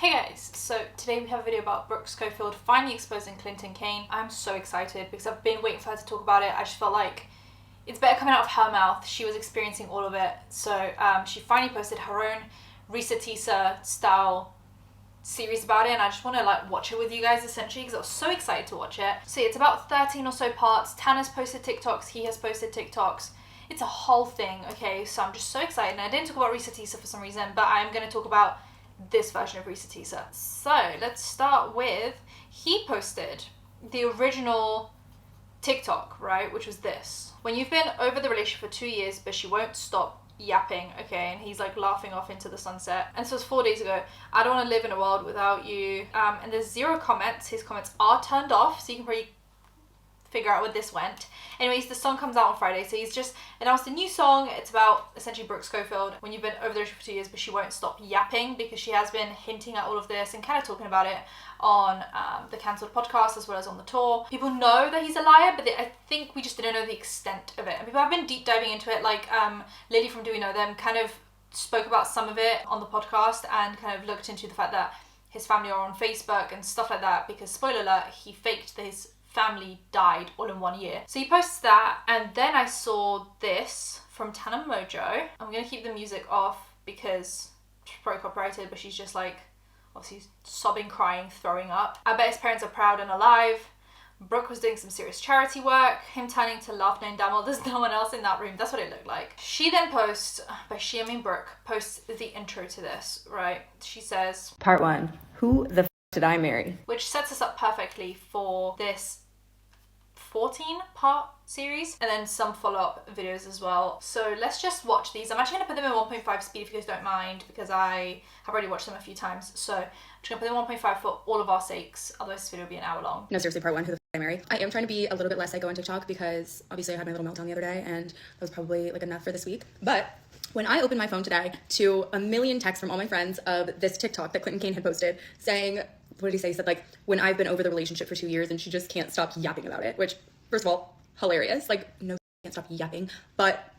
Hey guys, so today we have a video about Brooke Schofield finally exposing Clinton Kane. I'm so excited because I've been waiting for her to talk about it. I just felt like it's better coming out of her mouth. She was experiencing all of it. So she finally posted her own Risa Teesa style series about it, and I just want to like watch it with you guys essentially because I was so excited to watch it. So it's about 13 or so parts. Tanner's posted TikToks, he has posted TikToks. It's a whole thing, okay? So I'm just so excited. And I didn't talk about Risa Teesa for some reason, but I'm going to talk about this version of Risa Teesa. So let's start with, he posted the original TikTok, right, which was this: when you've been over the relationship for 2 years but she won't stop yapping, okay? And he's like laughing off into the sunset. And so it's 4 days ago. I don't want to live in a world without you. And there's 0 comments. His comments are turned off, so you can probably figure out where this went. Anyways, the song comes out on Friday, so he's just announced a new song. It's about essentially Brooke Schofield when you've been over the relationship for 2 years but she won't stop yapping, because she has been hinting at all of this and kind of talking about it on the Cancelled podcast as well as on the tour. People know that he's a liar, but I think we just didn't know the extent of it. And people have been deep diving into it, like Lily from Do We Know Them kind of spoke about some of it on the podcast and kind of looked into the fact that his family are on Facebook and stuff like that, because spoiler alert, he faked that his family died all in 1 year. So he posts that, and then I saw this from Tana Mojo. I'm gonna keep the music off because she's probably copyrighted, but she's just like obviously sobbing, crying, throwing up. I bet his parents are proud and alive. Brooke was doing some serious charity work. Him turning to laugh knowing damn well there's no one else in that room. That's what it looked like. She then posts, by she I mean Brooke, posts the intro to this, right? She says, Part 1, who the f*** did I marry? Which sets us up perfectly for this 14-part series and then some follow-up videos as well. So let's just watch these. I'm actually going to put them in 1.5 speed if you guys don't mind, because I have already watched them a few times. So I'm just going to put them in 1.5 for all of our sakes, otherwise this video will be an hour long. No, seriously, part 1, who the f*** I marry? I am trying to be a little bit less psycho on TikTok because obviously I had my little meltdown the other day and that was probably like enough for this week. But when I opened my phone today to a million texts from all my friends of this TikTok that Clinton Kane had posted saying, what did he say? He said like, when I've been over the relationship for 2 years and she just can't stop yapping about it, which first of all, hilarious. Like, no, can't stop yapping, but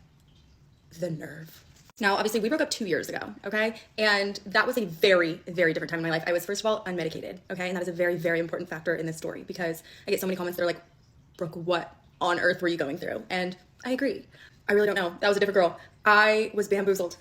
the nerve. Now, obviously we broke up 2 years ago, okay? And that was a very, very different time in my life. I was, first of all, unmedicated, okay? And that is a very, very important factor in this story because I get so many comments that are like, Brooke, what on earth were you going through? And I agree. I really don't know. That was a different girl. I was bamboozled.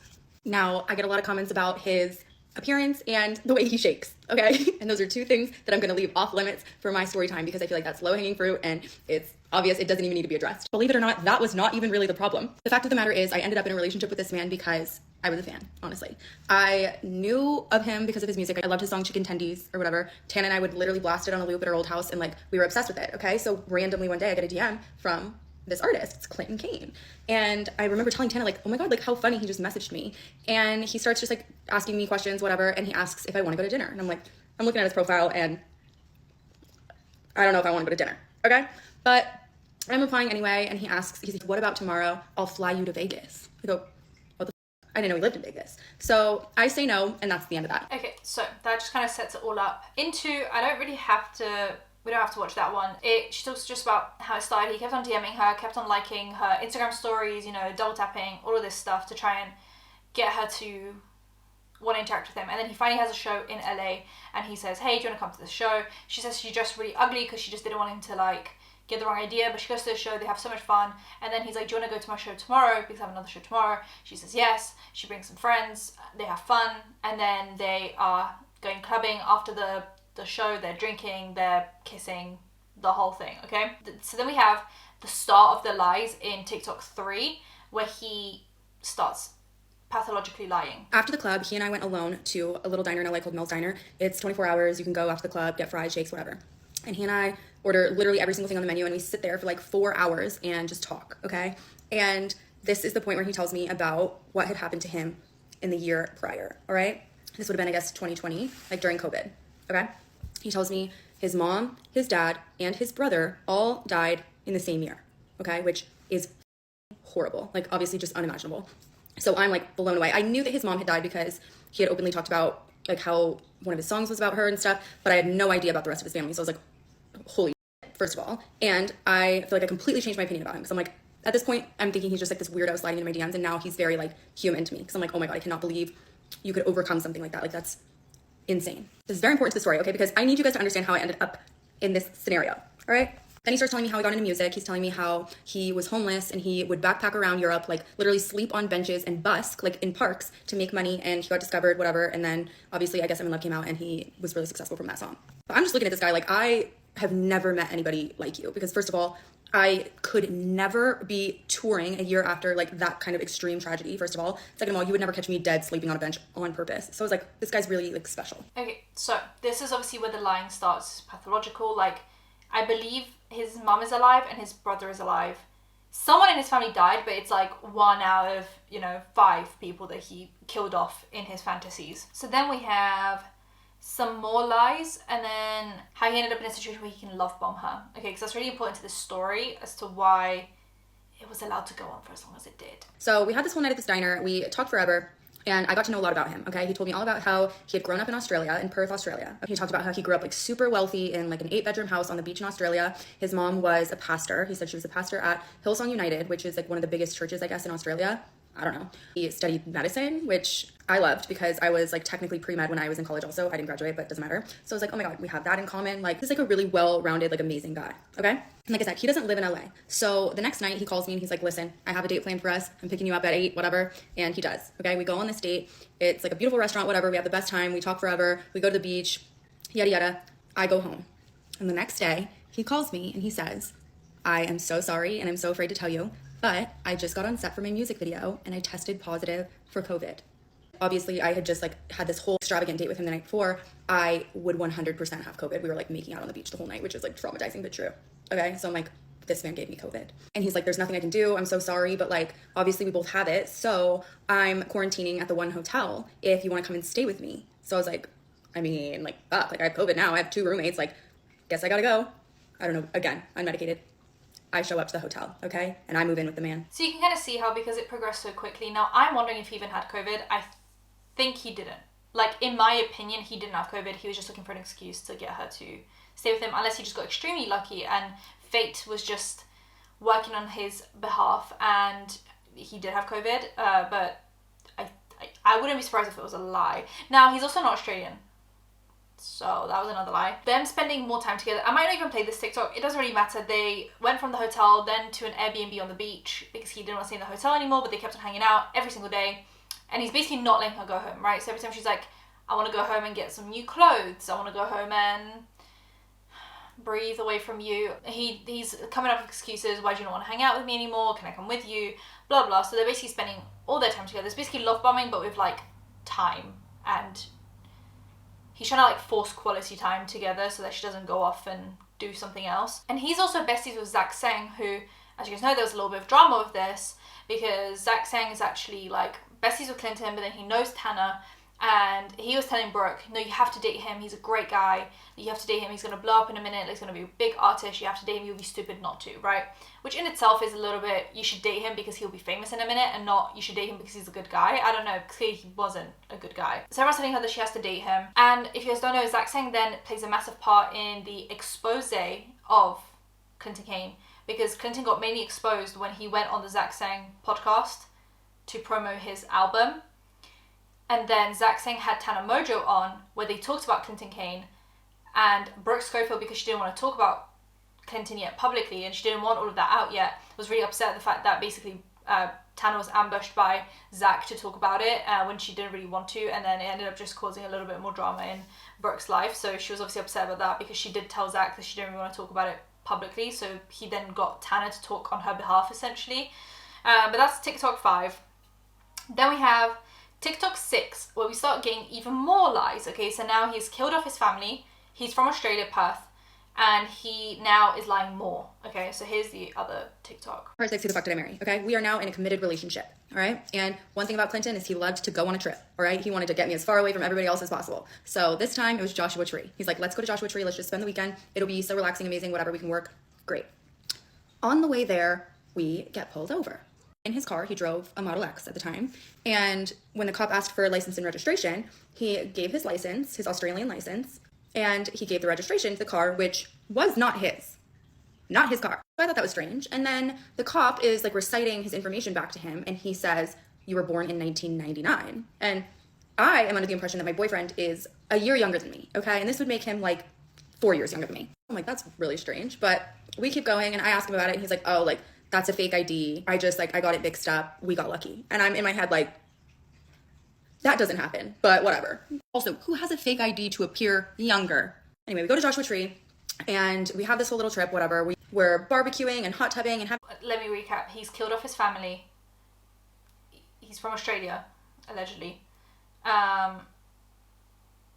Now, I get a lot of comments about his appearance and the way he shakes, okay? And those are 2 things that I'm gonna leave off limits for my story time because I feel like that's low-hanging fruit and it's obvious it doesn't even need to be addressed. Believe it or not, that was not even really the problem. The fact of the matter is I ended up in a relationship with this man because I was a fan, honestly. I knew of him because of his music. I loved his song Chicken Tendies or whatever. Tana and I would literally blast it on a loop at our old house and like we were obsessed with it, okay? So randomly one day I get a DM from this artist, it's Clinton Kane. And I remember telling Tana like, oh my God, like how funny, he just messaged me. And he starts just like asking me questions, whatever. And he asks if I want to go to dinner. And I'm like, I'm looking at his profile and I don't know if I want to go to dinner, okay? But I'm replying anyway. And he asks, he's like, what about tomorrow? I'll fly you to Vegas. I go, what the f-? I didn't know he lived in Vegas. So I say no, and that's the end of that. Okay, so that just kind of sets it all up into, we don't have to watch that one. She talks just about how it started. He kept on DMing her, kept on liking her Instagram stories, you know, double tapping, all of this stuff to try and get her to want to interact with him. And then he finally has a show in LA and he says, hey, do you want to come to the show? She says she's dressed really ugly because she just didn't want him to like get the wrong idea, but she goes to the show, they have so much fun. And then he's like, do you want to go to my show tomorrow? Because I have another show tomorrow. She says yes. She brings some friends, they have fun, and then they are going clubbing after the show. They're drinking, they're kissing, the whole thing, okay? So then we have the start of the lies in TikTok 3, where he starts pathologically lying. After the club, he and I went alone to a little diner in LA called Mel's Diner. It's 24 hours. You can go after the club, get fries, shakes, whatever. And he and I order literally every single thing on the menu and we sit there for like 4 hours and just talk, okay? And this is the point where he tells me about what had happened to him in the year prior, all right? This would have been, I guess, 2020, like during COVID, okay? He tells me his mom, his dad, and his brother all died in the same year, okay? Which is horrible, like obviously just unimaginable. So I'm like blown away. I knew that his mom had died because he had openly talked about like how one of his songs was about her and stuff, but I had no idea about the rest of his family. So I was like, holy shit, first of all. And I feel like I completely changed my opinion about him. Because I'm like, at this point, I'm thinking he's just like this weirdo sliding into my DMs, and now he's very like human to me. Because I'm like, oh my God, I cannot believe you could overcome something like that. Like that's insane. This is very important to the story, okay? Because I need you guys to understand how I ended up in this scenario, all right? Then he starts telling me how he got into music. He's telling me how he was homeless and he would backpack around Europe, like literally sleep on benches and busk, like in parks to make money. And he got discovered, whatever. And then obviously, I guess I'm in Love came out and he was really successful from that song. But I'm just looking at this guy like I have never met anybody like you. Because first of all, I could never be touring a year after like that kind of extreme tragedy, first of all. Second of all, you would never catch me dead sleeping on a bench on purpose. So I was like, this guy's really like special. Okay, so this is obviously where the lying starts. It's pathological. Like, I believe his mum is alive and his brother is alive. Someone in his family died, but it's like 1 out of, 5 people that he killed off in his fantasies. So then we have some more lies, and then how he ended up in a situation where he can love bomb her. Okay, because that's really important to this story as to why it was allowed to go on for as long as it did. So we had this whole night at this diner. We talked forever. And I got to know a lot about him, okay? He told me all about how he had grown up in Australia, in Perth, Australia. He talked about how he grew up like super wealthy in like an 8-bedroom house on the beach in Australia. His mom was a pastor. He said she was a pastor at Hillsong United, which is like one of the biggest churches, I guess, in Australia. I don't know. He studied medicine, which I loved because I was like technically pre-med when I was in college also. I didn't graduate, but it doesn't matter. So I was like, oh my God, we have that in common. Like, he's like a really well-rounded, like amazing guy, okay? And like I said, he doesn't live in LA. So the next night he calls me and he's like, listen, I have a date planned for us. I'm picking you up at 8, whatever. And he does, okay? We go on this date. It's like a beautiful restaurant, whatever. We have the best time. We talk forever. We go to the beach, yada, yada. I go home. And the next day he calls me and he says, I am so sorry and I'm so afraid to tell you, but I just got on set for my music video and I tested positive for COVID. Obviously, I had just like had this whole extravagant date with him the night before. I would 100% have COVID. We were like making out on the beach the whole night, which is like traumatizing but true. Okay, so I'm like, this man gave me COVID. And he's like, there's nothing I can do. I'm so sorry, but like, obviously we both have it. So I'm quarantining at the one hotel if you want to come and stay with me. So I was like, I mean, like, fuck, like I have COVID now. I have 2 roommates. Like, guess I gotta go. I don't know. Again, unmedicated. I show up to the hotel, okay? And I move in with the man. So you can kind of see how, because it progressed so quickly. Now, I'm wondering if he even had COVID. I think he didn't. Like, in my opinion, he didn't have COVID. He was just looking for an excuse to get her to stay with him, unless he just got extremely lucky and fate was just working on his behalf and he did have COVID. But I wouldn't be surprised if it was a lie. Now, he's also not Australian. So that was another lie. Them spending more time together. I might not even play this TikTok. It doesn't really matter. They went from the hotel then to an Airbnb on the beach because he didn't want to stay in the hotel anymore, but they kept on hanging out every single day. And he's basically not letting her go home, right? So every time she's like, I want to go home and get some new clothes. I want to go home and breathe away from you. He's coming up with excuses. Why do you not want to hang out with me anymore? Can I come with you? Blah, blah. So they're basically spending all their time together. It's basically love bombing, but with like time, and he's trying to like force quality time together so that she doesn't go off and do something else. And he's also besties with Zach Sang, who, as you guys know, there was a little bit of drama with this because Zach Sang is actually like besties with Clinton, but then he knows Tanner, and he was telling Brooke, no, you have to date him. He's a great guy. You have to date him. He's going to blow up in a minute. He's going to be a big artist. You have to date him. You'll be stupid not to, right? Which in itself is a little bit, you should date him because he'll be famous in a minute, and not you should date him because he's a good guy. I don't know. Clearly he wasn't a good guy. So everyone's telling her that she has to date him. And if you guys don't know, Zach Sang then plays a massive part in the expose of Clinton Kane, because Clinton got mainly exposed when he went on the Zach Sang podcast to promo his album. And then Zach Sang had Tanner Mojo on where they talked about Clinton Kane, and Brooke Schofield, because she didn't want to talk about Clinton yet publicly and she didn't want all of that out yet, was really upset at the fact that basically Tanner was ambushed by Zach to talk about it when she didn't really want to, and then it ended up just causing a little bit more drama in Brooke's life. So she was obviously upset about that because she did tell Zach that she didn't really want to talk about it publicly, so he then got Tanner to talk on her behalf essentially. But that's TikTok 5. Then we have TikTok 6, where we start getting even more lies. Okay, so now he's killed off his family. He's from Australia, Perth, and he now is lying more. Okay, so here's the other TikTok. Part 6, who the fuck did I marry? Okay, we are now in a committed relationship, all right? And one thing about Clinton is he loved to go on a trip, all right? He wanted to get me as far away from everybody else as possible. So this time it was Joshua Tree. He's like, let's go to Joshua Tree. Let's just spend the weekend. It'll be so relaxing, amazing, whatever, we can work. Great. On the way there, we get pulled over. In his car, he drove a Model X at the time, and when the cop asked for license and registration, he gave his license, his Australian license, and he gave the registration to the car, which was not his car. So I thought that was strange. And then the cop is like reciting his information back to him, and he says, you were born in 1999. And I am under the impression that my boyfriend is a year younger than me, okay? And this would make him like 4 years younger than me. I'm like, that's really strange. But we keep going, and I ask him about it, and he's like, oh, like, that's a fake ID. I got it mixed up. We got lucky. And I'm in my head like, that doesn't happen, but whatever. Also, who has a fake ID to appear younger? Anyway, we go to Joshua Tree, and we have this whole little trip, whatever. We're barbecuing and hot tubbing and Let me recap. He's killed off his family. He's from Australia, allegedly.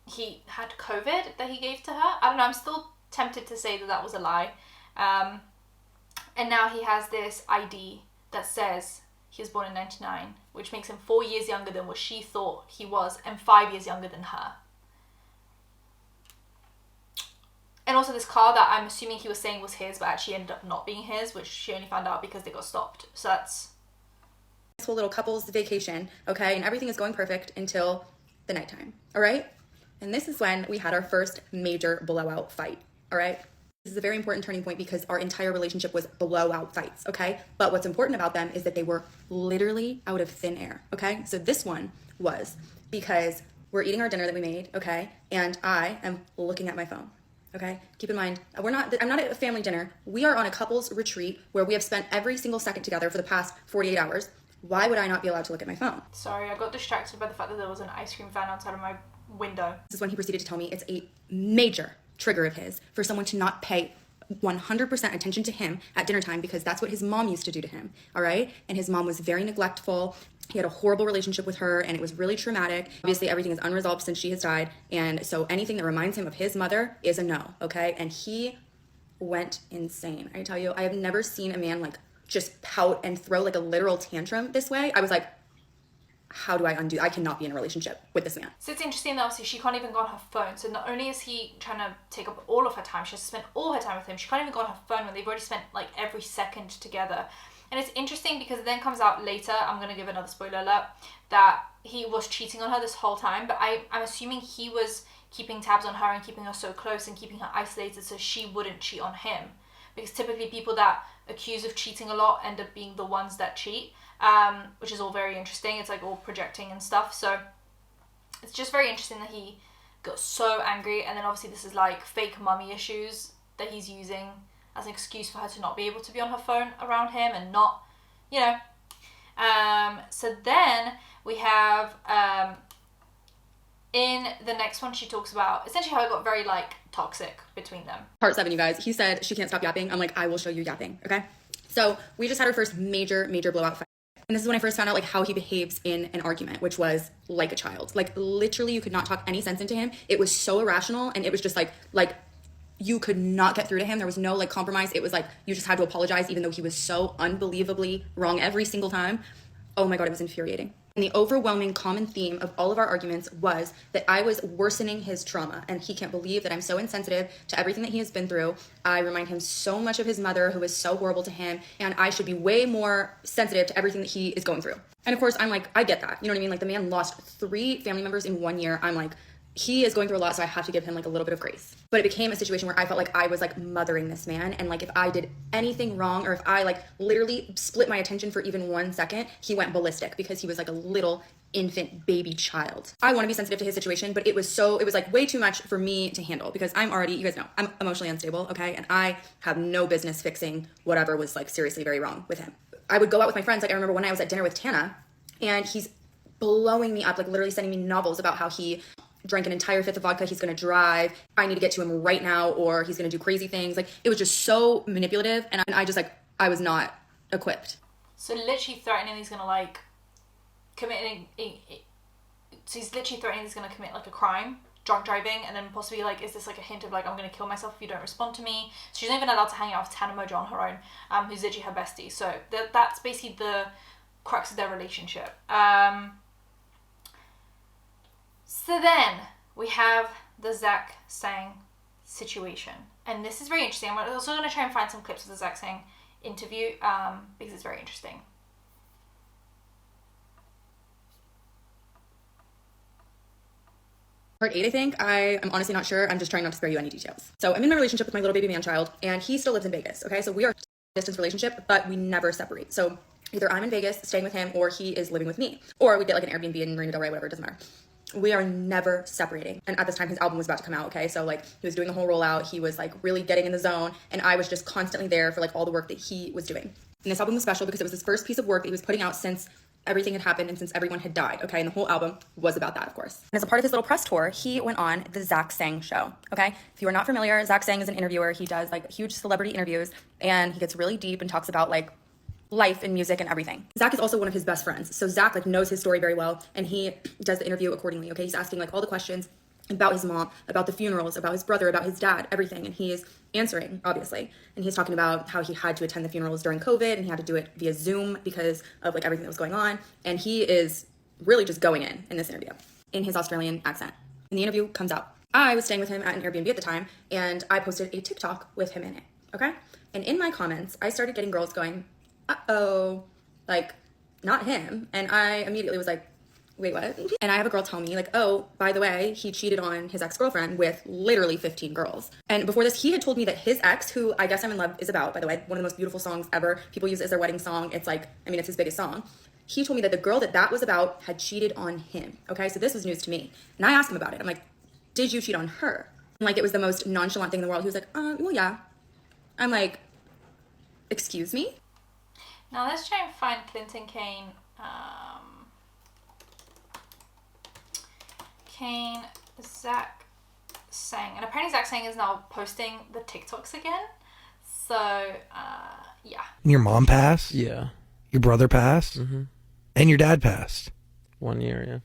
He had COVID that he gave to her. I don't know, I'm still tempted to say that that was a lie. And now he has this ID that says he was born in 99, which makes him 4 years younger than what she thought he was, and 5 years younger than her. And also this car that I'm assuming he was saying was his, but actually ended up not being his, which she only found out because they got stopped. So that's... this whole little couple's vacation, okay? And everything is going perfect until the nighttime, all right? And this is when we had our first major blowout fight, all right? This is a very important turning point because our entire relationship was blowout fights, okay? But what's important about them is that they were literally out of thin air, okay? So this one was because we're eating our dinner that we made, okay? And I am looking at my phone, okay? Keep in mind, I'm not at a family dinner. We are on a couple's retreat where we have spent every single second together for the past 48 hours. Why would I not be allowed to look at my phone? Sorry, I got distracted by the fact that there was an ice cream van outside of my window. This is when he proceeded to tell me it's a major trigger of his for someone to not pay 100% attention to him at dinner time because that's what his mom used to do to him, all right? And his mom was very neglectful. He had a horrible relationship with her, and it was really traumatic. Obviously, everything is unresolved since she has died, and so anything that reminds him of his mother is a no, okay? And he went insane. I tell you, I have never seen a man like just pout and throw like a literal tantrum this way. I was like, how do I undo? I cannot be in a relationship with this man. So it's interesting that obviously she can't even go on her phone. So not only is he trying to take up all of her time, she has to spend all her time with him. She can't even go on her phone when they've already spent like every second together. And it's interesting because it then comes out later, I'm going to give another spoiler alert, that he was cheating on her this whole time. But I'm assuming he was keeping tabs on her and keeping her so close and keeping her isolated so she wouldn't cheat on him. Because typically people that accuse of cheating a lot end up being the ones that cheat. Which is all very interesting. It's like all projecting and stuff. So it's just very interesting that he got so angry. And then obviously this is like fake mummy issues that he's using as an excuse for her to not be able to be on her phone around him and not, you know. So then we have, in the next one, she talks about essentially how it got very like toxic between them. Part 7, you guys. He said she can't stop yapping. I'm like, I will show you yapping, okay? So we just had our first major blowout fight. And this is when I first found out like how he behaves in an argument, which was like a child. Like literally you could not talk any sense into him. It was so irrational, and it was just like you could not get through to him. There was no like compromise. It was like you just had to apologize even though he was so unbelievably wrong every single time. Oh my God, it was infuriating. And the overwhelming common theme of all of our arguments was that I was worsening his trauma, and he can't believe that I'm so insensitive to everything that he has been through. I remind him so much of his mother, who was so horrible to him, and I should be way more sensitive to everything that he is going through. And of course, I'm like, I get that. You know what I mean? Like the man lost 3 family members in 1 year. I'm like, he is going through a lot, so I have to give him like a little bit of grace. But it became a situation where I felt like I was like mothering this man, and like if I did anything wrong, or if I like literally split my attention for even 1 second, he went ballistic because he was like a little infant baby child. I want to be sensitive to his situation, but it was like way too much for me to handle because I'm already, you guys know, I'm emotionally unstable, okay? And I have no business fixing whatever was like seriously very wrong with him. I would go out with my friends. Like I remember when I was at dinner with Tana, and he's blowing me up, like literally sending me novels about how he drank an entire 5th of vodka, he's going to drive, I need to get to him right now, or he's going to do crazy things. Like it was just so manipulative, and I just like, I was not equipped. So literally threatening he's going to like so he's literally threatening he's going to commit like a crime, drunk driving, and then possibly like, is this like a hint of like, I'm going to kill myself if you don't respond to me? So she's not even allowed to hang out with Tana Mojo on her own, who's literally her bestie. So that's basically the crux of their relationship. So then we have the Zach Sang situation. And this is very interesting. I'm also going to try and find some clips of the Zach Sang interview because it's very interesting. Part 8, I think. I am honestly not sure. I'm just trying not to spare you any details. So I'm in my relationship with my little baby man child, and he still lives in Vegas, okay? So we are a distance relationship, but we never separate. So either I'm in Vegas staying with him, or he is living with me. Or we get like an Airbnb in Marina Del Rey, whatever, it doesn't matter. we are never separating. And at this time, his album was about to come out, okay? So, like, he was doing the whole rollout. He was, like, really getting in the zone. And I was just constantly there for, like, all the work that he was doing. And this album was special because it was his first piece of work that he was putting out since everything had happened and since everyone had died, okay? And the whole album was about that, of course. And as a part of his little press tour, he went on the Zach Sang show, okay? If you are not familiar, Zach Sang is an interviewer. He does, like, huge celebrity interviews, and he gets really deep and talks about, like, life and music and everything. Zach is also one of his best friends. So Zach, like, knows his story very well, and he does the interview accordingly, okay? He's asking, like, all the questions about his mom, about the funerals, about his brother, about his dad, everything. And he is answering, obviously. And he's talking about how he had to attend the funerals during COVID and he had to do it via Zoom because of, like, everything that was going on. And he is really just going in this interview in his Australian accent. And the interview comes out. I was staying with him at an Airbnb at the time, and I posted a TikTok with him in it, okay? And in my comments, I started getting girls going, uh-oh, like, not him. And I immediately was like, wait, what? And I have a girl tell me, like, oh, by the way, he cheated on his ex-girlfriend with literally 15 girls. And before this, he had told me that his ex, who I Guess I'm in Love is about, by the way, one of the most beautiful songs ever. People use it as their wedding song. It's like, I mean, it's his biggest song. He told me that the girl that was about had cheated on him. Okay, so this was news to me. And I asked him about it. I'm like, did you cheat on her? And, like, it was the most nonchalant thing in the world. He was like, well, yeah. I'm like, excuse me? Now let's try and find Clinton Kane. Zach Sang. And apparently Zach Sang is now posting the TikToks again. So, yeah. Your mom passed? Yeah. Your brother passed? Mm-hmm. And your dad passed? 1 year, yeah.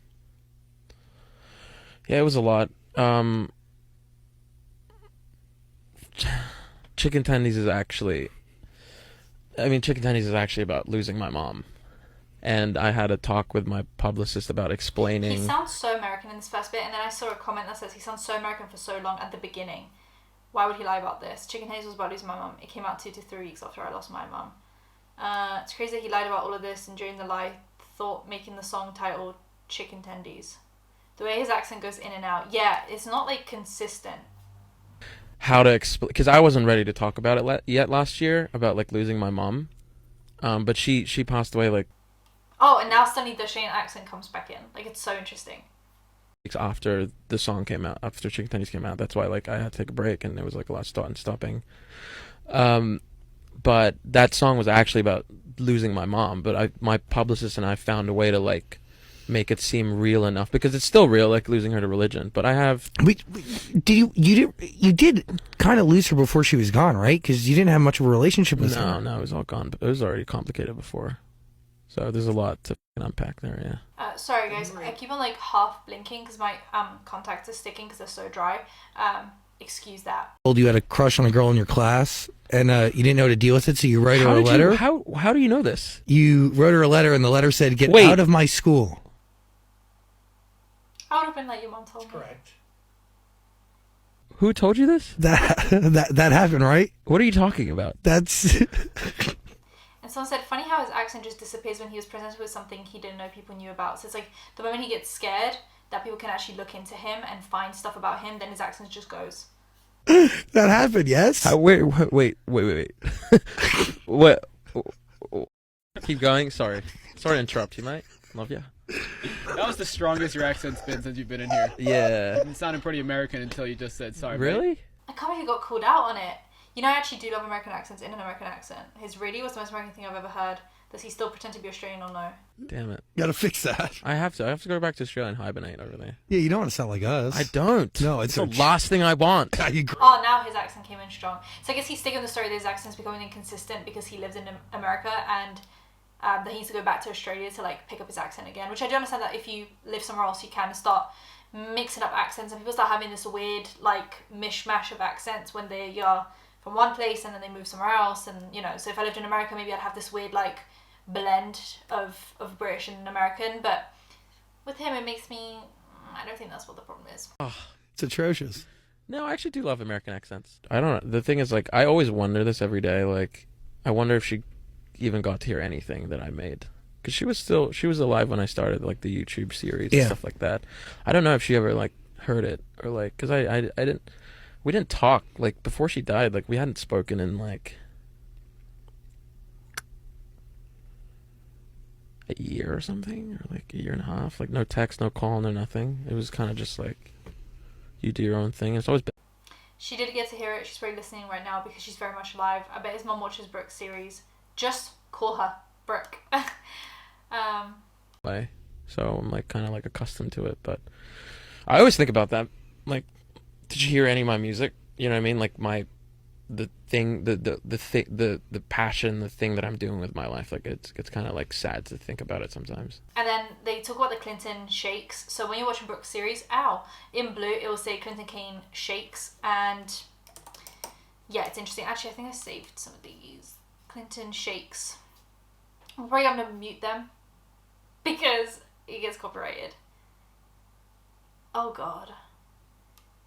Yeah, it was a lot. Chicken Tendies is actually about losing my mom. And I had a talk with my publicist about explaining... He sounds so American in this first bit, and then I saw a comment that says he sounds so American for so long at the beginning. Why would he lie about this? Chicken Tendies was about losing my mom. It came out 2 to 3 weeks after I lost my mom. It's crazy that he lied about all of this, and during the lie, thought making the song titled Chicken Tendies. The way his accent goes in and out, yeah, it's not, like, consistent. How to explain... Because I wasn't ready to talk about it yet last year, about, like, losing my mom. But she passed away, like... Oh, and now suddenly the Shane accent comes back in. Like, it's so interesting. After the song came out, after Chicken Tendies came out, that's why, like, I had to take a break, and there was, like, a lot of starting and stopping. But that song was actually about losing my mom, but my publicist and I found a way to, like, make it seem real enough, because it's still real, like losing her to religion. But I have... You did kind of lose her before she was gone, right? Because you didn't have much of a relationship with her. No, it was all gone. It was already complicated before. So there's a lot to unpack there, yeah. Sorry guys, I keep on, like, half blinking because my contacts are sticking because they're so dry. Excuse that. You had a crush on a girl in your class, and you didn't know how to deal with it, so you wrote her a letter. How do you know this? You wrote her a letter, and the letter said, "Get out of my school." I would have been like your mom told me. Correct. Who told you this? That happened, right? What are you talking about? That's... And someone said, funny how his accent just disappears when he was presented with something he didn't know people knew about. So it's like the moment he gets scared that people can actually look into him and find stuff about him, then his accent just goes. That happened, yes? Wait. What? Keep going. Sorry to interrupt you, mate. Love you. That was the strongest your accent's been since you've been in here. Yeah. It sounded pretty American until you just said sorry. Really? Mate. I can't believe he got called out on it. You know, I actually do love American accents in an American accent. His really was the most American thing I've ever heard. Does he still pretend to be Australian or no? Damn it. You gotta fix that. I have to go back to Australia and hibernate over there. Yeah, you don't want to sound like us. I don't. No, it's the last thing I want. I agree. Oh, now his accent came in strong. So I guess he's sticking with the story that his accent's becoming inconsistent because he lives in America and that he needs to go back to Australia to, like, pick up his accent again. Which I do understand that if you live somewhere else, you can start mixing up accents and people start having this weird, like, mishmash of accents when they are from one place and then they move somewhere else. And, you know, so if I lived in America, maybe I'd have this weird, like, blend of British and American. But with him, it makes me... I don't think that's what the problem is. Oh, it's atrocious. No, I actually do love American accents. I don't know. The thing is, like, I always wonder this every day. Like, I wonder if she even got to hear anything that I made. Because she was alive when I started, like, the YouTube series and stuff like that. I don't know if she ever, like, heard it or, like... Because I didn't... We didn't talk, like, before she died, like, we hadn't spoken in, like... a year or something, or like a year and a half. Like no text, no call, no nothing. It was kind of just like you do your own thing. It's always been. She did get to hear it. She's probably listening right now because she's very much alive. I bet his mom watches Brooke's series. Just call her Brooke. So I'm like kind of like accustomed to it, but I always think about that. Like, did you hear any of my music? You know what I mean? Like the passion, the thing that I'm doing with my life. Like it's kind of like sad to think about it sometimes. And then they talk about the Clinton shakes. So when you're watching Brooke's series, in blue it will say Clinton Kane shakes, and yeah, it's interesting. Actually, I think I saved some of these Clinton shakes. I'm probably gonna mute them because it gets copyrighted. Oh god.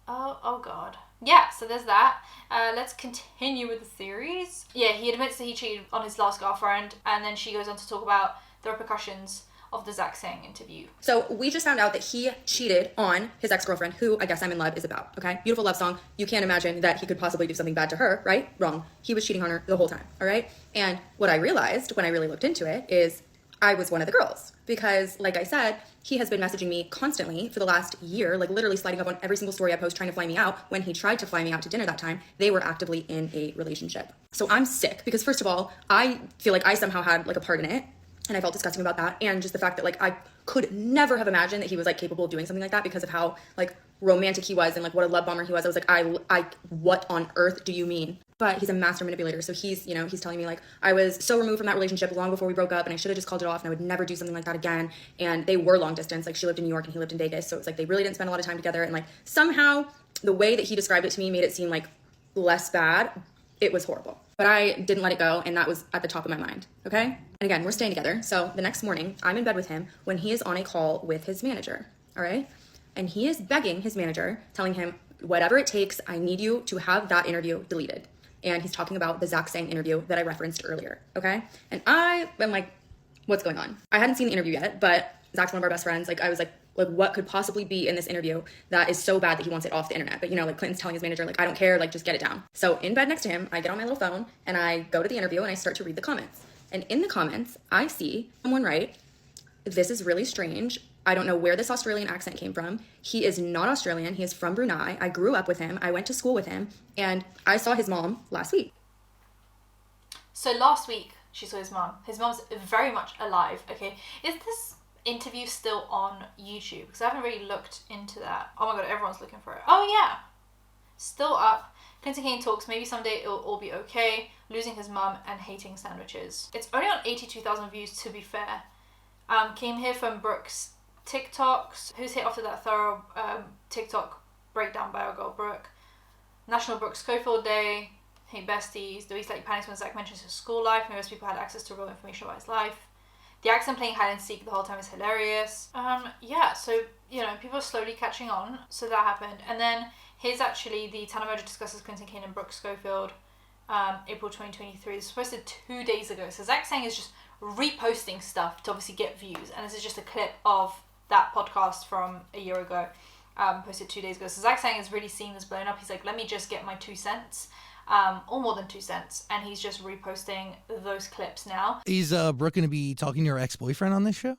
Oh god. Yeah, so there's that. Let's continue with the series. Yeah, he admits that he cheated on his last girlfriend, and then she goes on to talk about the repercussions of the Zach Sang interview. So we just found out that he cheated on his ex-girlfriend, who I Guess I'm in Love is about, okay? Beautiful love song. You can't imagine that he could possibly do something bad to her, right? Wrong. He was cheating on her the whole time, all right? And what I realized when I really looked into it is I was one of the girls, because like I said, he has been messaging me constantly for the last year, like literally sliding up on every single story I post trying to fly me out. When he tried to fly me out to dinner that time, they were actively in a relationship. So I'm sick because first of all, I feel like I somehow had like a part in it, and I felt disgusting about that. And just the fact that like I could never have imagined that he was like capable of doing something like that because of how like romantic he was and like what a love bomber he was. I was like, I what on earth do you mean? But he's a master manipulator. So he's telling me like I was so removed from that relationship long before we broke up, and I should have just called it off, and I would never do something like that again. And they were long distance. Like she lived in New York and he lived in Vegas. So it's like they really didn't spend a lot of time together. And like somehow the way that he described it to me made it seem like less bad. It was horrible. But I didn't let it go, and that was at the top of my mind, okay? And again, we're staying together. So the next morning, I'm in bed with him when he is on a call with his manager, all right? And he is begging his manager, telling him, whatever it takes, I need you to have that interview deleted. And he's talking about the Zach Sang interview that I referenced earlier, okay? And I am like, what's going on? I hadn't seen the interview yet, but Zach's one of our best friends. Like, I was like, what could possibly be in this interview that is so bad that he wants it off the internet? But, like Clinton's telling his manager, like, I don't care, like, just get it down. So in bed next to him, I get on my little phone and I go to the interview and I start to read the comments. And in the comments, I see someone write, this is really strange. I don't know where this Australian accent came from. He is not Australian. He is from Brunei. I grew up with him. I went to school with him. And I saw his mom last week. So last week, she saw his mom. His mom's very much alive, okay? Is this interview still on YouTube? Because I haven't really looked into that. Oh my god, everyone's looking for it. Oh yeah, still up. Clinton Kane talks, maybe someday it'll all be okay. Losing his mum and hating sandwiches. It's only on 82,000 views, to be fair. Came here from Brooke's TikToks. Who's hit after that thorough TikTok breakdown by our girl Brooke? National Brooke Schofield Day. Hey besties. The East Lake panics when Zach mentions his school life. Most people had access to real information about his life. The accent playing hide and seek the whole time is hilarious. Yeah, so, people are slowly catching on. So that happened. And then here's actually the Tanner Merger discusses Clinton Kane and Brooke Schofield, April 2023. This was posted 2 days ago. So Zach Sang is just reposting stuff to obviously get views. And this is just a clip of that podcast from a year ago, posted 2 days ago. So Zach Sang is really seeing this blown up. He's like, let me just get my 2 cents. Or more than 2 cents, and he's just reposting those clips now. Is Brooke going to be talking to her ex-boyfriend on this show?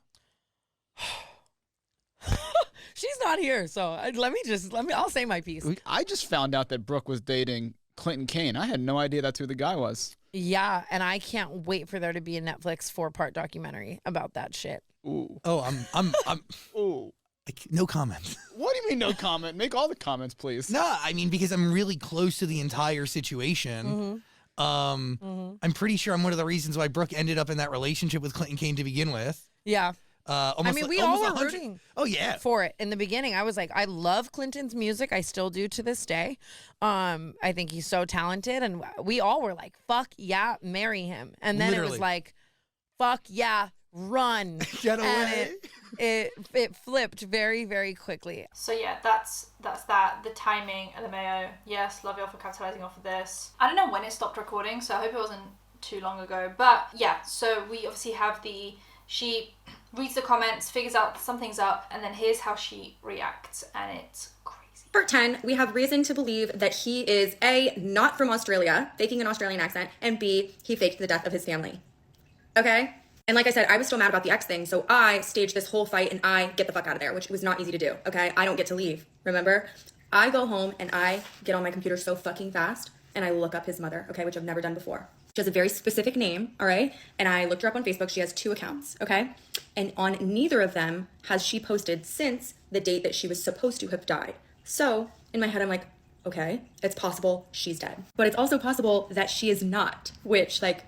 She's not here, so I'll say my piece. I just found out that Brooke was dating Clinton Kane. I had no idea that's who the guy was. Yeah, and I can't wait for there to be a Netflix 4-part documentary about that shit. Ooh. Oh, I'm Ooh. like, no comment. What do you mean no comment? Make all the comments, please. No, I mean, because I'm really close to the entire situation. I'm pretty sure I'm one of the reasons why Brooke ended up in that relationship with Clinton Kane to begin with. Yeah. We all were rooting for it in the beginning. I was like, I love Clinton's music. I still do to this day. I think he's so talented. And we all were like, fuck yeah, marry him. And then It was like, fuck yeah, run. Get away. And it flipped very, very quickly. So yeah, that's that. The timing, LMAO. Yes, love y'all for capitalizing off of this. I don't know when it stopped recording, so I hope it wasn't too long ago. But yeah, so we obviously have she reads the comments, figures out something's up, and then here's how she reacts, and it's crazy. Part 10, we have reason to believe that he is A, not from Australia, faking an Australian accent, and B, he faked the death of his family. Okay? And like I said, I was still mad about the ex thing, so I staged this whole fight and I get the fuck out of there, which was not easy to do, okay? I don't get to leave, remember? I go home and I get on my computer so fucking fast and I look up his mother, okay, which I've never done before. She has a very specific name, all right? And I looked her up on Facebook. She has 2 accounts, okay? And on neither of them has she posted since the date that she was supposed to have died. So in my head, I'm like, okay, it's possible she's dead. But it's also possible that she is not, which, like,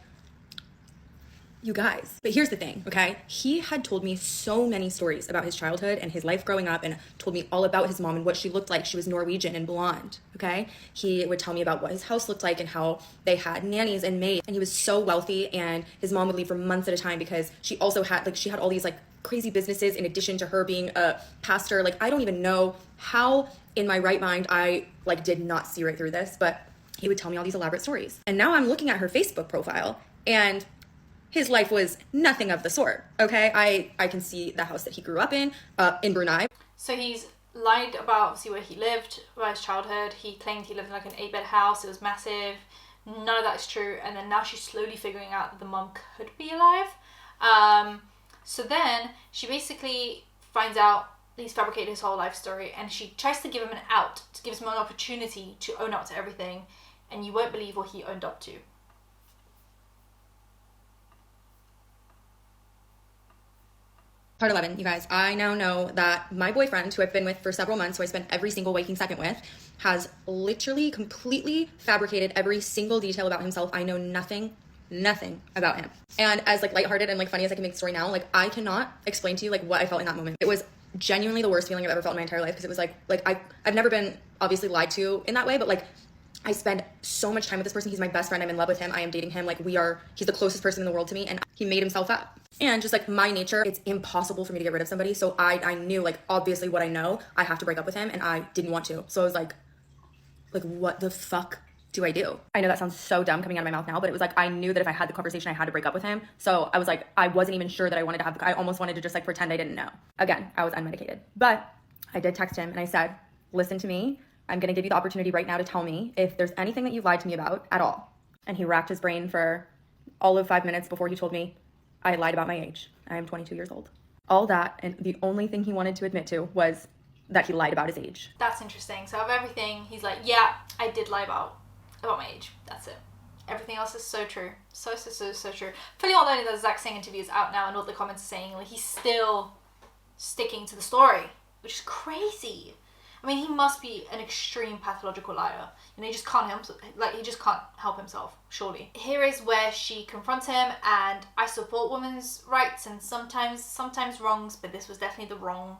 you guys. But here's the thing, okay? He had told me so many stories about his childhood and his life growing up, and told me all about his mom and what she looked like. She was Norwegian and blonde, okay? He would tell me about what his house looked like and how they had nannies and maids. And he was so wealthy, and his mom would leave for months at a time because she also had, like, she had all these, like, crazy businesses in addition to her being a pastor. Like, I don't even know how in my right mind I, like, did not see right through this, but he would tell me all these elaborate stories. And now I'm looking at her Facebook profile, and his life was nothing of the sort, okay? I can see the house that he grew up in Brunei. So he's lied about obviously where he lived, about his childhood. He claimed he lived in like an 8-bed house. It was massive. None of that is true. And then now she's slowly figuring out that the mum could be alive. So then she basically finds out he's fabricated his whole life story, and she tries to give him an out, to give him an opportunity to own up to everything. And you won't believe what he owned up to. Part 11, you guys, I now know that my boyfriend, who I've been with for several months, who I spent every single waking second with, has literally completely fabricated every single detail about himself. I know nothing about him. And as, like, lighthearted and, like, funny as I can make the story now, like, I cannot explain to you, like, what I felt in that moment. It was genuinely the worst feeling I've ever felt in my entire life, because it was like I've never been obviously lied to in that way, but, like, I spend so much time with this person. He's my best friend. I'm in love with him. I am dating him. Like, he's the closest person in the world to me, and he made himself up. And just, like, my nature, it's impossible for me to get rid of somebody. So I knew, like, obviously what I know, I have to break up with him, and I didn't want to. So I was like, what the fuck do I do? I know that sounds so dumb coming out of my mouth now, but it was like, I knew that if I had the conversation, I had to break up with him. So I was like, I wasn't even sure that I wanted to I almost wanted to just, like, pretend I didn't know. Again, I was unmedicated. But I did text him and I said, listen to me. I'm going to give you the opportunity right now to tell me if there's anything that you've lied to me about at all. And he racked his brain for all of 5 minutes before he told me I lied about my age. I am 22 years old. All that, and the only thing he wanted to admit to was that he lied about his age. That's interesting. So of everything, he's like, yeah, I did lie about my age. That's it. Everything else is so true. So true. Fully all knowing that Zach Sang interview is out now and all the comments are saying, like, he's still sticking to the story, which is crazy. I mean, he must be an extreme pathological liar. You know, he just can't help himself, surely. Here is where she confronts him, and I support women's rights and sometimes wrongs, but this was definitely the wrong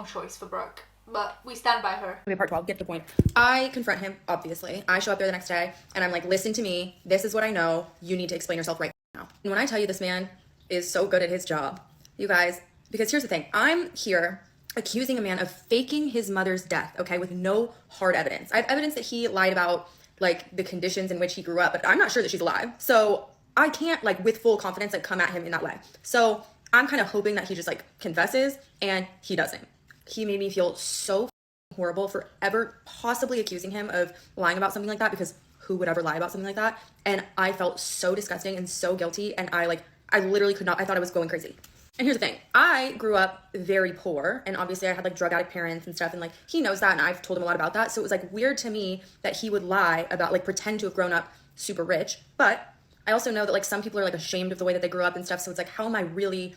choice for Brooke. But we stand by her. Okay, part 12, get the point. I confront him, obviously. I show up there the next day, and I'm like, listen to me. This is what I know. You need to explain yourself right now. And when I tell you this man is so good at his job, you guys, because here's the thing. I'm here accusing a man of faking his mother's death, okay, with no hard evidence. I have evidence that he lied about, like, the conditions in which he grew up, but I'm not sure that she's alive. So I can't, like, with full confidence, like, come at him in that way. So I'm kind of hoping that he just, like, confesses, and he doesn't. He made me feel so horrible for ever possibly accusing him of lying about something like that, because who would ever lie about something like that? And I felt so disgusting and so guilty, and I literally could not, I thought I was going crazy. And here's the thing, I grew up very poor, and obviously I had, like, drug addict parents and stuff, and, like, he knows that, and I've told him a lot about that, so it was, like, weird to me that he would lie about, like, pretend to have grown up super rich. But I also know that, like, some people are, like, ashamed of the way that they grew up and stuff, so it's like, how am I really,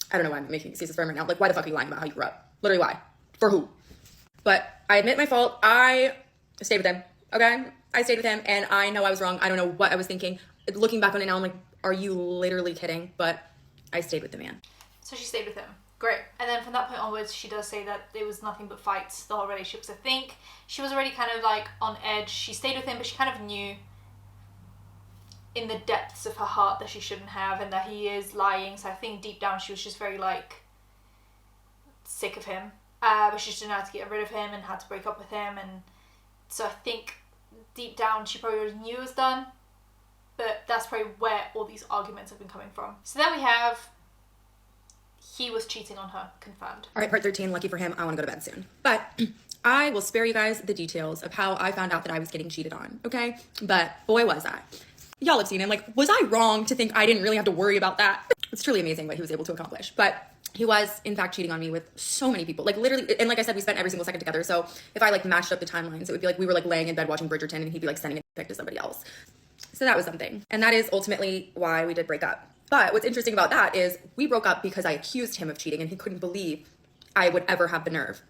I don't know why I'm making excuses for him right now, like, why the fuck are you lying about how you grew up? Literally, why? For who? But I admit my fault. I stayed with him, okay? I stayed with him, and I know I was wrong. I don't know what I was thinking. Looking back on it now, I'm like, are you literally kidding? But I stayed with the man. So she stayed with him. Great. And then from that point onwards, she does say that it was nothing but fights, the whole relationship. So I think she was already kind of, like, on edge. She stayed with him, but she kind of knew in the depths of her heart that she shouldn't have, and that he is lying. So I think deep down she was just very, like, sick of him. But she just didn't know how to get rid of him and how to break up with him. And so I think deep down she probably already knew it was done. But that's probably where all these arguments have been coming from. So then we have, he was cheating on her, confirmed. All right, part 13, lucky for him, I want to go to bed soon. But I will spare you guys the details of how I found out that I was getting cheated on, okay? But boy, was I. Y'all have seen him. Like, was I wrong to think I didn't really have to worry about that? It's truly amazing what he was able to accomplish. But he was, in fact, cheating on me with so many people. Like, literally, and like I said, we spent every single second together. So if I, like, matched up the timelines, it would be like we were, like, laying in bed watching Bridgerton, and he'd be, like, sending a pic to somebody else. So that was something. And that is ultimately why we did break up. But what's interesting about that is we broke up because I accused him of cheating, and he couldn't believe I would ever have the nerve.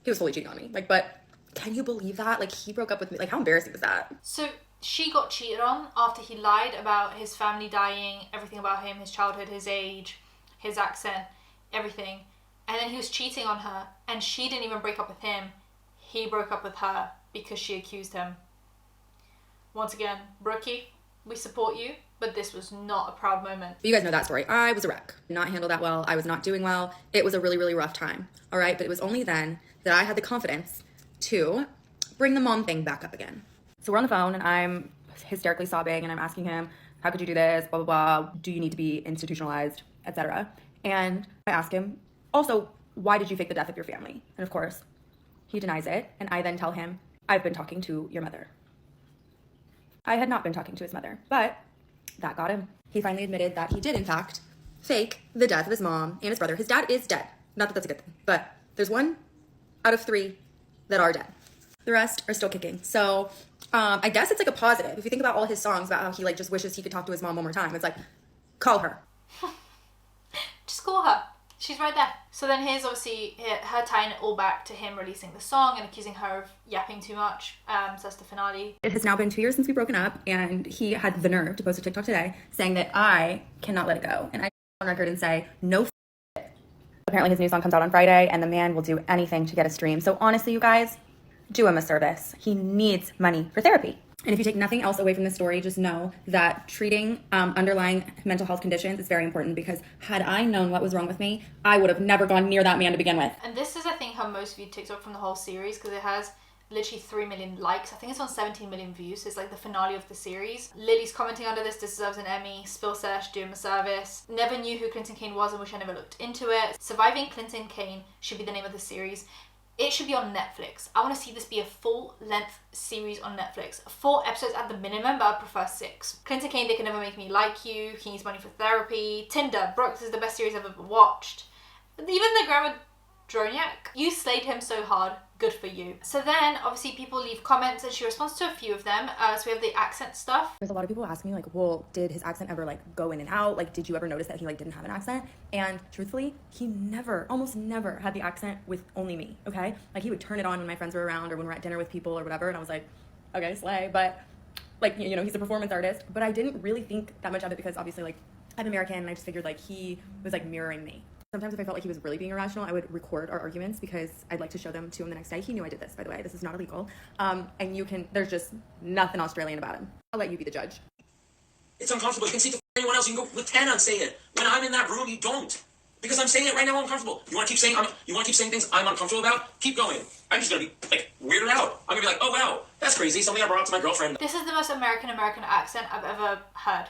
He was fully cheating on me. Like, but can you believe that? Like, he broke up with me. Like, how embarrassing was that? So she got cheated on after he lied about his family dying, everything about him, his childhood, his age, his accent, everything. And then he was cheating on her, and she didn't even break up with him. He broke up with her because she accused him. Once again, Brookie, we support you, but this was not a proud moment. You guys know that story. I was a wreck. Did not handle that well. I was not doing well. It was a really, really rough time. All right, but it was only then that I had the confidence to bring the mom thing back up again. So we're on the phone, and I'm hysterically sobbing, and I'm asking him, how could you do this, blah, blah, blah, do you need to be institutionalized, etc. And I ask him, also, why did you fake the death of your family? And of course, he denies it, and I then tell him, I've been talking to your mother. I had not been talking to his mother, but that got him. He finally admitted that he did, in fact, fake the death of his mom and his brother. His dad is dead. Not that that's a good thing, but there's 1 out of 3 that are dead. The rest are still kicking. So I guess it's like a positive. If you think about all his songs about how he like just wishes he could talk to his mom one more time, it's like, call her. Just call her. She's right there. So then here's obviously her tying it all back to him releasing the song and accusing her of yapping too much. So that's the finale. It has now been 2 years since we've broken up, and he had the nerve to post a TikTok today saying that I cannot let it go. And I on record and say, no f***. Apparently his new song comes out on Friday, and the man will do anything to get a stream. So honestly, you guys, do him a service. He needs money for therapy. And if you take nothing else away from this story, just know that treating underlying mental health conditions is very important, because had I known what was wrong with me, I would have never gone near that man to begin with. And this is, I think, her most viewed TikTok from the whole series, because it has literally 3 million likes. I think it's on 17 million views. So it's like the finale of the series. Lily's commenting under this deserves an Emmy. Spill Sesh, do him a service. Never knew who Clinton Kane was and wish I never looked into it. Surviving Clinton Kane should be the name of the series. It should be on Netflix. I want to see this be a full-length series on Netflix. 4 episodes at the minimum, but I prefer 6. Clinton Kane, They Can Never Make Me Like You. He Needs Money for Therapy. Tinder, Brooke, this is the best series I've ever watched. Even the Grandma Droniak, you slayed him so hard. Good for you. So then, obviously, people leave comments, and she responds to a few of them. So we have the accent stuff. There's a lot of people asking me, like, well, did his accent ever, like, go in and out? Like, did you ever notice that he, like, didn't have an accent? And truthfully, he never, almost never had the accent with only me, okay? Like, he would turn it on when my friends were around or when we're at dinner with people or whatever, and I was like, okay, slay. But, like, you know, he's a performance artist. But I didn't really think that much of it because, obviously, like, I'm American, and I just figured, like, he was, like, mirroring me. Sometimes if I felt like he was really being irrational, I would record our arguments because I'd like to show them to him the next day. He knew I did this, by the way. This is not illegal. And you can, there's just nothing Australian about him. I'll let you be the judge. It's uncomfortable. You can say it to anyone else. You can go with 10 on say it. When I'm in that room, you don't. Because I'm saying it right now, I'm uncomfortable. You want to keep saying things I'm uncomfortable about? Keep going. I'm just going to be, like, weirded out. I'm going to be like, oh, wow, that's crazy. Something I brought up to my girlfriend. This is the most American accent I've ever heard.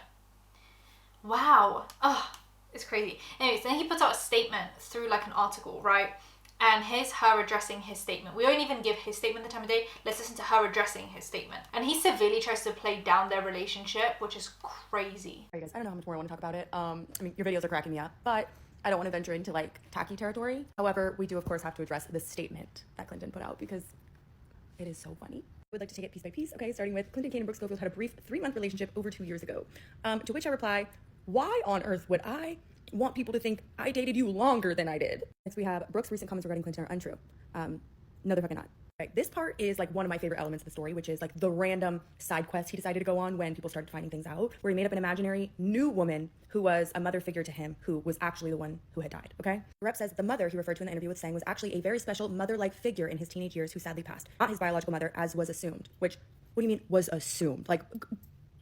Wow. Ugh. It's crazy. Anyways, then he puts out a statement through like an article, right? And here's her addressing his statement. We won't even give his statement the time of day. Let's listen to her addressing his statement. And he severely tries to play down their relationship, which is crazy. Alright guys, I don't know how much more I want to talk about it. I mean, your videos are cracking me up, but I don't want to venture into like tacky territory. However, we do of course have to address the statement that Clinton put out because it is so funny. I would like to take it piece by piece. Okay, starting with Clinton Kane and Brooke Schofield had a brief 3-month relationship over 2 years ago. To which I reply, why on earth would I want people to think I dated you longer than I did? Next, we have Brooke's recent comments regarding Clinton are untrue. No, they're fucking not. Right, this part is like one of my favorite elements of the story, which is like the random side quest he decided to go on when people started finding things out, where he made up an imaginary new woman who was a mother figure to him, who was actually the one who had died, okay? The rep says the mother he referred to in the interview with Sang was actually a very special mother-like figure in his teenage years who sadly passed. Not his biological mother, as was assumed. Which, what do you mean, was assumed? Like,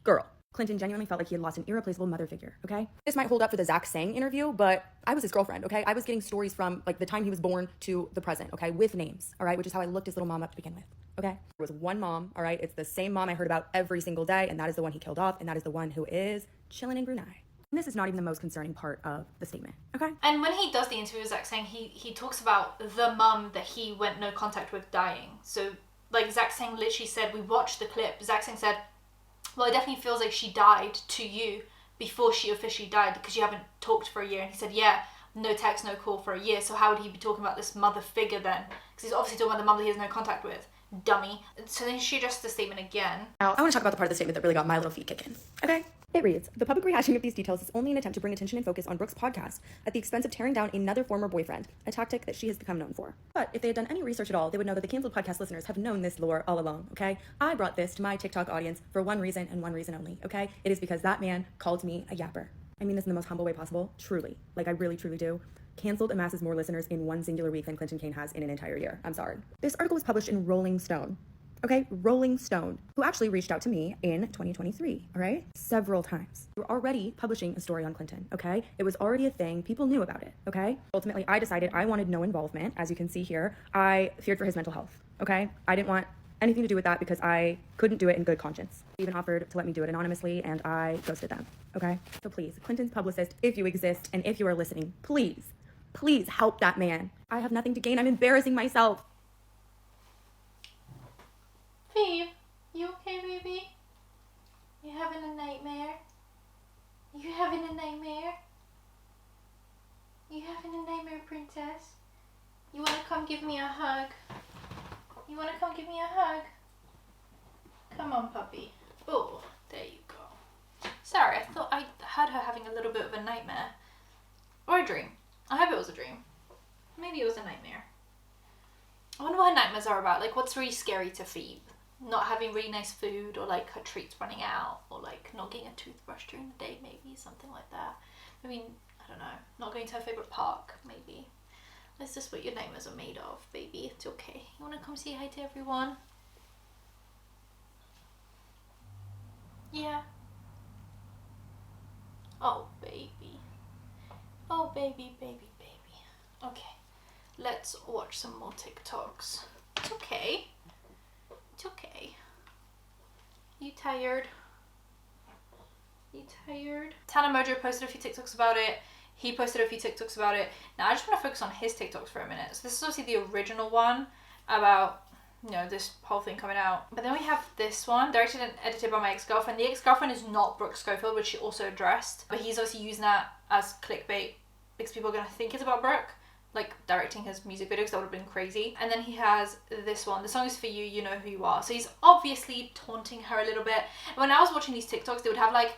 girl. Clinton genuinely felt like he had lost an irreplaceable mother figure, okay? This might hold up for the Zach Sang interview, but I was his girlfriend, okay? I was getting stories from, like, the time he was born to the present, okay? With names, all right? Which is how I looked his little mom up to begin with, okay? There was one mom, all right? It's the same mom I heard about every single day, and that is the one he killed off, and that is the one who is chilling in Brunei. And this is not even the most concerning part of the statement, okay? And when he does the interview with Zach Sang, he talks about the mum that he went no contact with dying. So, like, Zach Sang literally said, we watched the clip. Zach Sang said, well, it definitely feels like she died to you before she officially died because you haven't talked for a year. And he said, yeah, no text, no call for a year. So how would he be talking about this mother figure then? Because he's obviously talking about the mother he has no contact with. Dummy. So then she addressed the statement again. Now, I want to talk about the part of the statement that really got my little feet kicking. Okay? It reads, the public rehashing of these details is only an attempt to bring attention and focus on Brooke's podcast at the expense of tearing down another former boyfriend, a tactic that she has become known for. But if they had done any research at all, they would know that the canceled podcast listeners have known this lore all along, okay? I brought this to my TikTok audience for one reason and one reason only, okay? It is because that man called me a yapper. I mean this in the most humble way possible, truly. Like, I really, truly do. Canceled amasses more listeners in one singular week than Clinton Kane has in an entire year. I'm sorry. This article was published in Rolling Stone. Okay, Rolling Stone, who actually reached out to me in 2023, all right? Several times. We were already publishing a story on Clinton, okay? It was already a thing. People knew about it, okay? Ultimately, I decided I wanted no involvement. As you can see here, I feared for his mental health, okay? I didn't want anything to do with that because I couldn't do it in good conscience. They even offered to let me do it anonymously, and I ghosted them, okay? So please, Clinton's publicist, if you exist and if you are listening, please help that man. I have nothing to gain. I'm embarrassing myself. Phoebe, you okay, baby? You having a nightmare? You having a nightmare? You having a nightmare, princess? You wanna come give me a hug? You wanna come give me a hug? Come on, puppy. Oh, there you go. Sorry, I thought I had her having a little bit of a nightmare. Or a dream. I hope it was a dream. Maybe it was a nightmare. I wonder what her nightmares are about. Like, what's really scary to Phoebe? Not having really nice food, or like her treats running out, or like not getting a toothbrush during the day, maybe something like that. I mean, I don't know, not going to her favorite park, maybe. That's just what your nightmares are made of, baby. It's okay. You want to come say hi to everyone? Yeah. Oh, baby. Oh, baby, baby, baby. Okay, let's watch some more TikToks. It's okay. It's okay. You tired? You tired? Tana Mojo posted a few TikToks about it. He posted a few TikToks about it. Now I just want to focus on his TikToks for a minute. So this is obviously the original one about, you know, this whole thing coming out. But then we have this one, directed and edited by my ex-girlfriend. The ex-girlfriend is not Brooke Schofield, which she also addressed. But he's obviously using that as clickbait because people are going to think it's about Brooke. Like directing his music videos, that would have been crazy. And then he has this one, the song is for you, you know who you are. So he's obviously taunting her a little bit. And when I was watching these TikToks, they would have like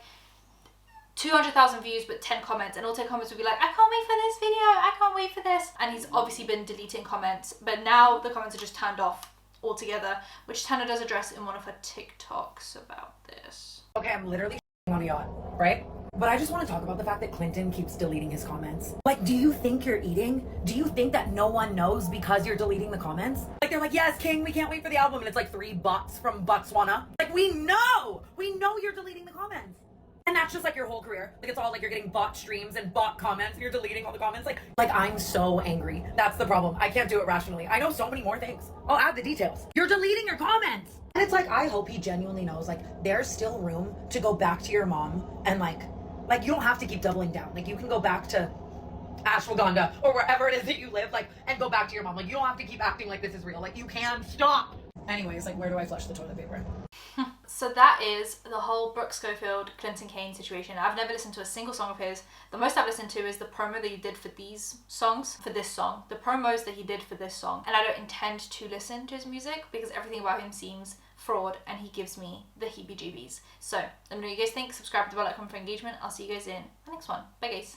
200,000 views but 10 comments, and all 10 comments would be like, I can't wait for this video, I can't wait for this. And he's obviously been deleting comments, but now the comments are just turned off altogether, which Tana does address in one of her TikToks about this. Okay, I'm literally on a yacht, right? But I just want to talk about the fact that Clinton keeps deleting his comments. Like, do you think you're eating? Do you think that no one knows because you're deleting the comments? Like, they're like, yes, King, we can't wait for the album. And it's like 3 bots from Botswana. Like, we know you're deleting the comments. And that's just like your whole career. Like, it's all like you're getting bot streams and bot comments and you're deleting all the comments. Like I'm so angry. That's the problem. I can't do it rationally. I know so many more things. I'll add the details. You're deleting your comments. And it's like, I hope he genuinely knows, like, there's still room to go back to your mom and like you don't have to keep doubling down. Like, you can go back to Ashwagandha or wherever it is that you live, like, and go back to your mom. Like, you don't have to keep acting like this is real. Like, you can stop. Anyways, like, where do I flush the toilet paper? So that is the whole Brooke Schofield, Clinton Kane situation. I've never listened to a single song of his. The most I've listened to is the promo that he did for these songs, for this song. The promos that he did for this song. And I don't intend to listen to his music because everything about him seems fraud and he gives me the heebie-jeebies. So let me know what you guys think. Subscribe to the bell icon for engagement. I'll see you guys in the next one. Bye guys.